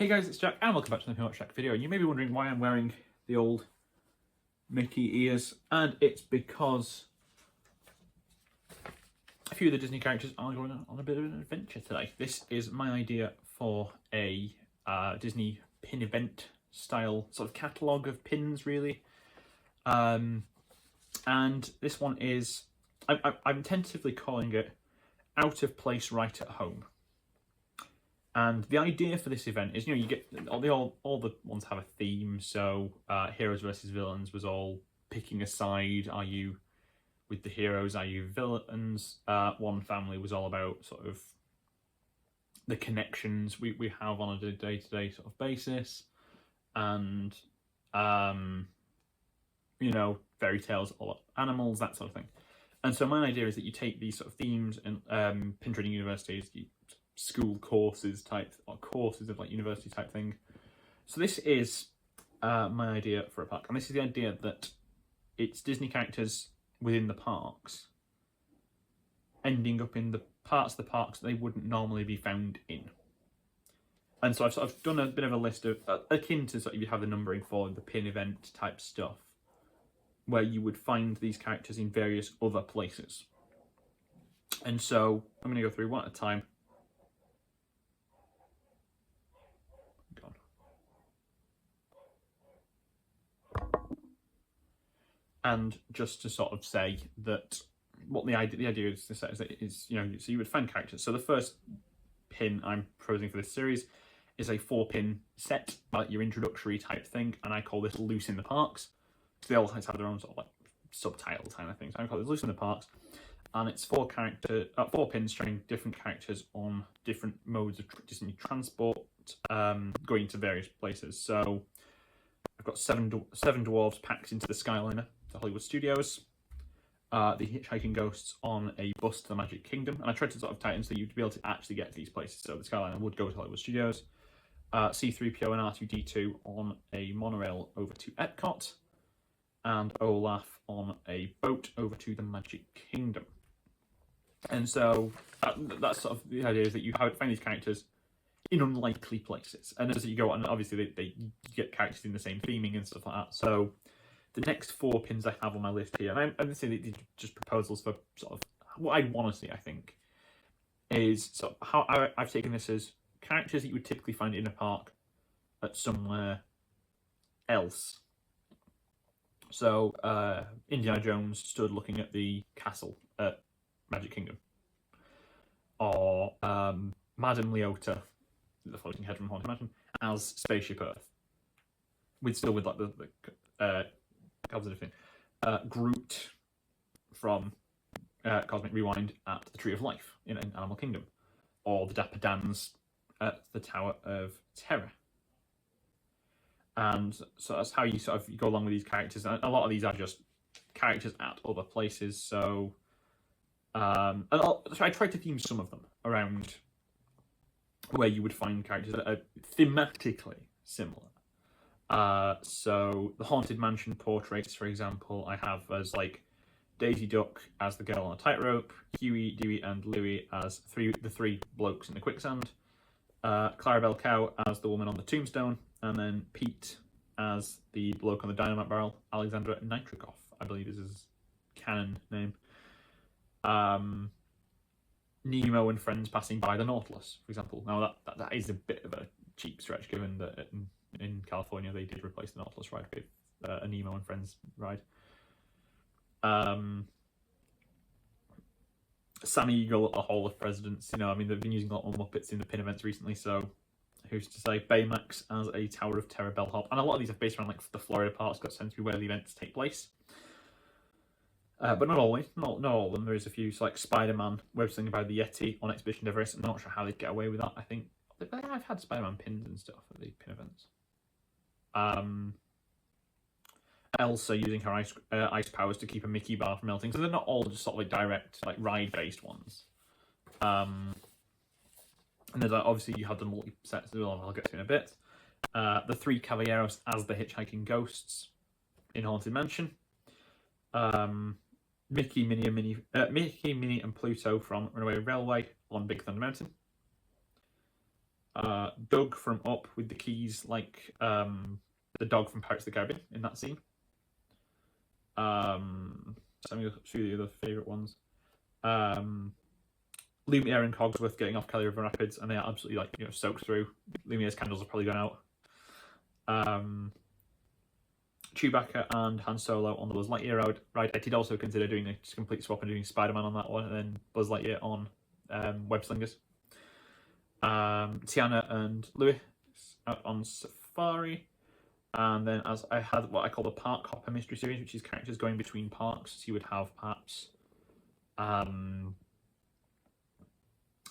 Hey guys, it's Jack and welcome back to the Peanut Shack video. And you may be wondering why I'm wearing the old Mickey ears, and it's because a few of the Disney characters are going on a bit of an adventure today. This is my idea for a Disney pin event style sort of catalogue of pins, really. And this one is, I'm tentatively calling it Out of Place Right at Home. And the idea for this event is, you get all the ones have a theme. So Heroes versus Villains was all picking a side. Are you with the heroes? Are you villains? One Family was all about sort of the connections we have on a day-to-day sort of basis, and fairy tales, all about animals, that sort of thing. And so my idea is that you take these sort of themes and pin trading universities, school courses of like university type thing. So this is my idea for a park, and this is the idea that it's Disney characters within the parks ending up in the parts of the parks that they wouldn't normally be found in. And so I've sort of done a bit of a list of akin to sort of you have the numbering for the pin event type stuff, where you would find these characters in various other places. And so I'm going to go through one at a time. And just to sort of say that what the idea is to set is so you would find characters. So the first pin I'm proposing for this series is a 4-pin set, like your introductory type thing, and I call this Loose in the Parks. So they all have their own sort of like subtitle kind of thing. So I call it Loose in the Parks, and it's 4 pins showing different characters on different modes of Disney transport, going to various places. So I've got seven dwarves packed into the Skyliner to Hollywood Studios. The Hitchhiking Ghosts on a bus to the Magic Kingdom, and I tried to sort of tighten so you'd be able to actually get to these places. So the Skyliner would go to Hollywood Studios. C-3PO and R2-D2 on a monorail over to Epcot, and Olaf on a boat over to the Magic Kingdom. And so that's sort of the idea, is that you find these characters in unlikely places, and as you go on, obviously they get characters in the same theming and stuff like that. So the next 4 pins I have on my list here, and I'm going to say these are just proposals for sort of what I want to see, I think, is so how I've taken this as characters that you would typically find in a park at somewhere else. So Indiana Jones stood looking at the castle at Magic Kingdom, or Madame Leota, the floating head from Haunted Mansion, as Spaceship Earth, with like the cosmic thing. Groot from Cosmic Rewind at the Tree of Life in Animal Kingdom, or the Dapper Dans at the Tower of Terror. And so that's how you sort of go along with these characters. And a lot of these are just characters at other places. So, so I tried to theme some of them around where you would find characters that are thematically similar. So the Haunted Mansion portraits, for example, I have as like Daisy Duck as the girl on a tightrope, Huey, Dewey, and Louie as the three blokes in the quicksand, Clarabelle Cow as the woman on the tombstone, and then Pete as the bloke on the dynamite barrel. Alexander Nitrikov, I believe, is his canon name. Nemo and friends passing by the Nautilus, for example. Now that is a bit of a cheap stretch, given that in California they did replace the Nautilus ride with a Nemo and friends ride. San Eagle at the Hall of Presidents. They've been using a lot more Muppets in the pin events recently, so who's to say? Baymax as a Tower of Terror bellhop, and a lot of these are based around like the Florida parts. Got sent to be where the events take place. But not always, not all of them. There is a few, so like Spider-Man, web slinger by the Yeti on Expedition Everest. I'm not sure how they'd get away with that. I think I've had Spider-Man pins and stuff at the pin events. Elsa using her ice powers to keep a Mickey bar from melting. So they're not all just sort of like direct, like ride-based ones. And there's obviously you have the multi-sets as well, I'll get to in a bit. The 3 Caballeros as the Hitchhiking Ghosts in Haunted Mansion. Mickey, Minnie, and Pluto from Runaway Railway on Big Thunder Mountain. Doug from Up with the keys, like the dog from Pirates of the Caribbean in that scene. Some of the other favourite ones. Lumiere and Cogsworth getting off Kelly River Rapids, and they are absolutely soaked through. Lumiere's candles have probably gone out. Chewbacca and Han Solo on the Buzz Lightyear ride. I did also consider doing a complete swap and doing Spider-Man on that one, and then Buzz Lightyear on Web Slingers. Tiana and Louis out on Safari. And then as I had what I call the Park Hopper Mystery Series, which is characters going between parks. So you would have perhaps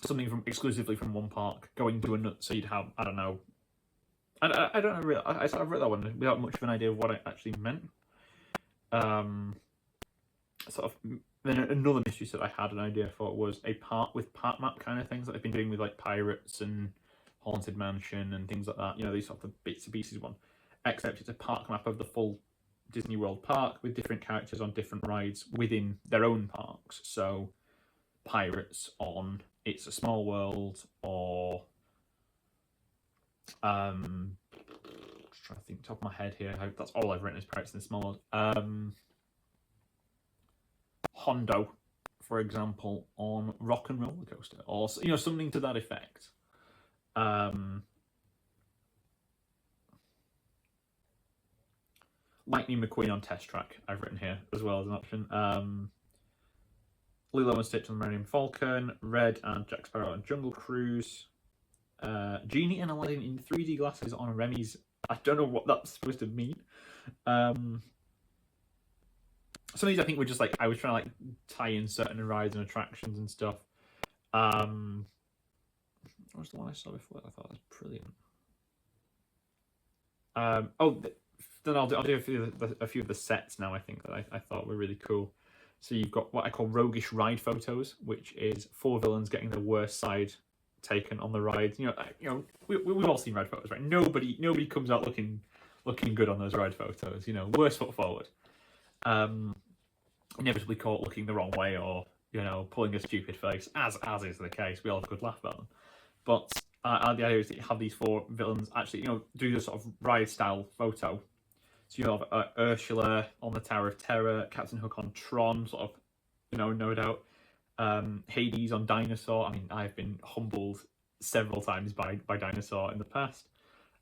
something exclusively from one park going to another. So you'd have, I don't know. I don't know really. I sort of wrote that one without much of an idea of what it actually meant. Then another mystery set I had an idea for was a park with park map kind of things that I've been doing with like Pirates and Haunted Mansion and things like that. These sort of bits and pieces one. Except it's a park map of the full Disney World park with different characters on different rides within their own parks. So Pirates on It's a Small World, or just trying to think top of my head here. That's all I've written is Pirates in the Small World. Hondo, for example, on Rock and Roller Coaster, or something to that effect. Lightning McQueen on Test Track, I've written here as well as an option. Lilo and Stitch on the Millennium Falcon, Red and Jack Sparrow on Jungle Cruise, Genie and Aladdin in 3D glasses on Remy's. I don't know what that's supposed to mean. Some of these I think were just like I was trying to like tie in certain rides and attractions and stuff. What was the one I saw before? I thought that was brilliant. Then I'll do a few of the sets now. I think that I thought were really cool. So you've got what I call roguish ride photos, which is 4 villains getting the worst side taken on the ride. We've all seen ride photos, right? Nobody comes out looking good on those ride photos. Worst foot forward. Inevitably caught looking the wrong way, or pulling a stupid face, as is the case. We all have a good laugh about them. But the idea is that you have these 4 villains actually do the sort of ride style photo. So you have Ursula on the Tower of Terror, Captain Hook on Tron, sort of, no doubt. Hades on Dinosaur. I mean, I've been humbled several times by Dinosaur in the past.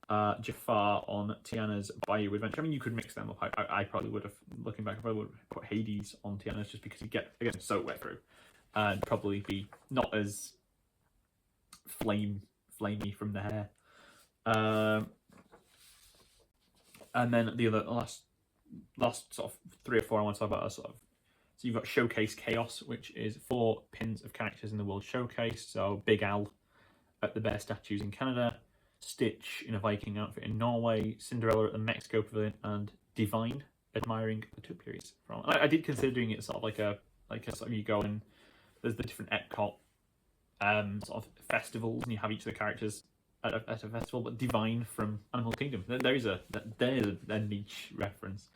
Jafar on Tiana's Bayou Adventure. I mean, you could mix them up. I probably would have, looking back, I probably would have put Hades on Tiana's just because you get, again, so wet through. And probably be not as flamey from the hair. And then the last sort of 3 or 4 I want to talk about are so you've got Showcase Chaos, which is 4 pins of characters in the World Showcase. So Big Al at the Bear Statues in Canada, Stitch in a Viking outfit in Norway, Cinderella at the Mexico Pavilion, and Divine admiring the Topiaries from. I did consider doing it sort of like a sort of, you go and there's the different Epcot sort of festivals, and you have each of the characters at a festival, but Divine from Animal Kingdom. There is a niche reference.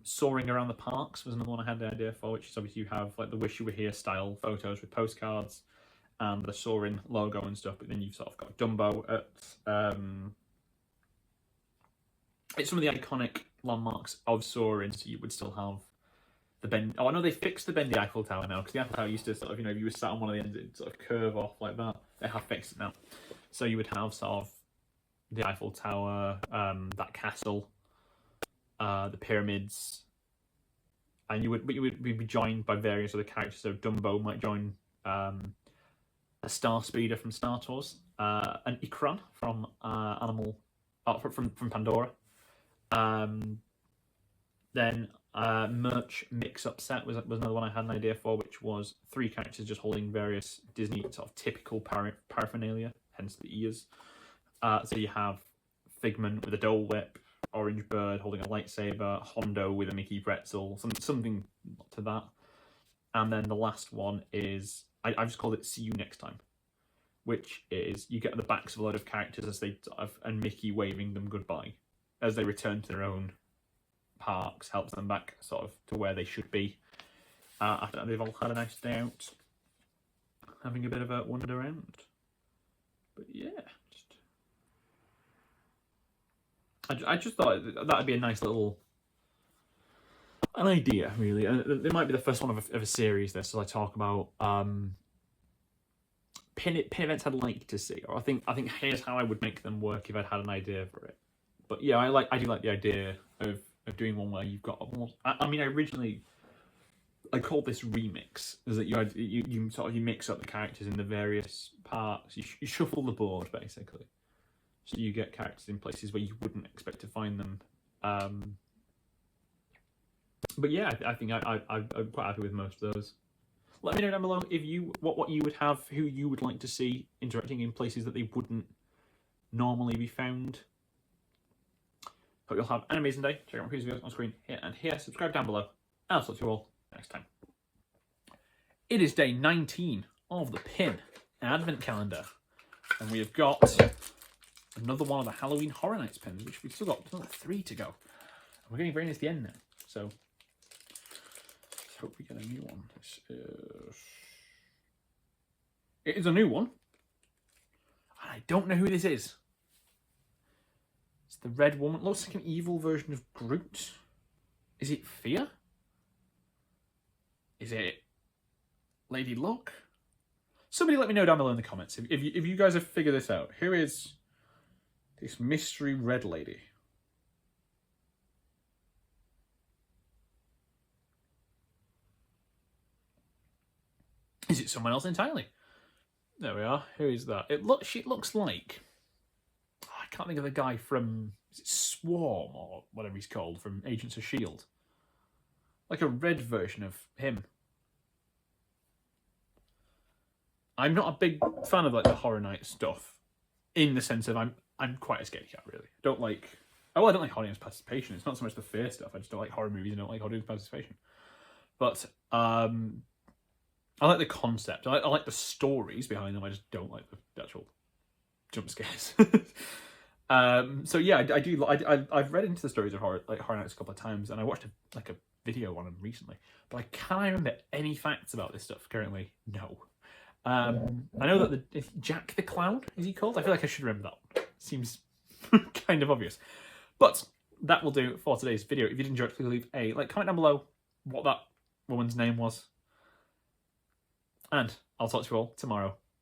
Soaring Around the Parks was another one I had the idea for, which is obviously you have like the Wish You Were Here style photos with postcards and the Soaring logo and stuff, but then you've sort of got Dumbo at it's some of the iconic landmarks of Soaring, so you would still have the bend. Oh, I know they fixed the bendy Eiffel Tower now, because the Eiffel Tower used to sort of, if you were sat on one of the ends, it'd sort of curve off like that. They have fixed it now. So you would have sort of the Eiffel Tower, that castle, the pyramids, and you would be joined by various other characters. So Dumbo might join a Star Speeder from Star Tours, an Ikran from from Pandora. Then Merch Mix-Up Set was another one I had an idea for, which was 3 characters just holding various Disney sort of typical paraphernalia, hence the ears. So you have Figment with a Dole Whip, Orange Bird holding a lightsaber, Hondo with a Mickey pretzel, something to that. And then the last one is, I've just called it See You Next Time, which is you get the backs of a load of characters as they and Mickey waving them goodbye as they return to their own parks, helps them back sort of to where they should be after they've all had a nice day out having a bit of a wander around. But yeah, I just thought that'd be a nice little an idea, really. And it might be the first one of a series. This, as I talk about pin events I'd like to see, or I think here's how I would make them work if I'd had an idea for it. But yeah, I do like the idea of doing one where you've got almost. I mean, originally I called this remix, is that you sort of mix up the characters in the various parts. You shuffle the board basically, so you get characters in places where you wouldn't expect to find them. But yeah, I think I'm quite happy with most of those. Let me know down below if what you would have, who you would like to see interacting in places that they wouldn't normally be found. Hope you'll have an amazing day. Check out my previous videos on screen here and here. Subscribe down below. And I'll talk to you all next time. It is day 19 of the Pin Advent Calendar. And we have got another one of the Halloween Horror Nights pins, which we've still got 3 to go. And we're getting very near the end now. So let's hope we get a new one. It is a new one. And I don't know who this is. It's the red woman. It looks like an evil version of Groot. Is it Fear? Is it Lady Luck? Somebody let me know down below in the comments if you guys have figured this out. Who is this mystery red lady? Is it someone else entirely? There we are. Who is that? She looks like... I can't think of the guy from... Is it Swarm or whatever he's called from Agents of S.H.I.E.L.D.? Like a red version of him. I'm not a big fan of like the Horror Night stuff, in the sense of I'm quite a scaredy cat, really. I don't like audience participation. It's not so much the fear stuff. I just don't like horror movies and don't like audience participation. But I like the concept. I like the stories behind them. I just don't like the actual jump scares. So yeah, I've read into the stories of Horror Nights a couple of times, and I watched a video on them recently. But I can't remember any facts about this stuff currently. No. I know that Jack the Clown, is he called? I feel like I should remember that one. Seems kind of obvious. But that will do for today's video. If you did enjoy it, please leave a like, comment down below what that woman's name was. And I'll talk to you all tomorrow.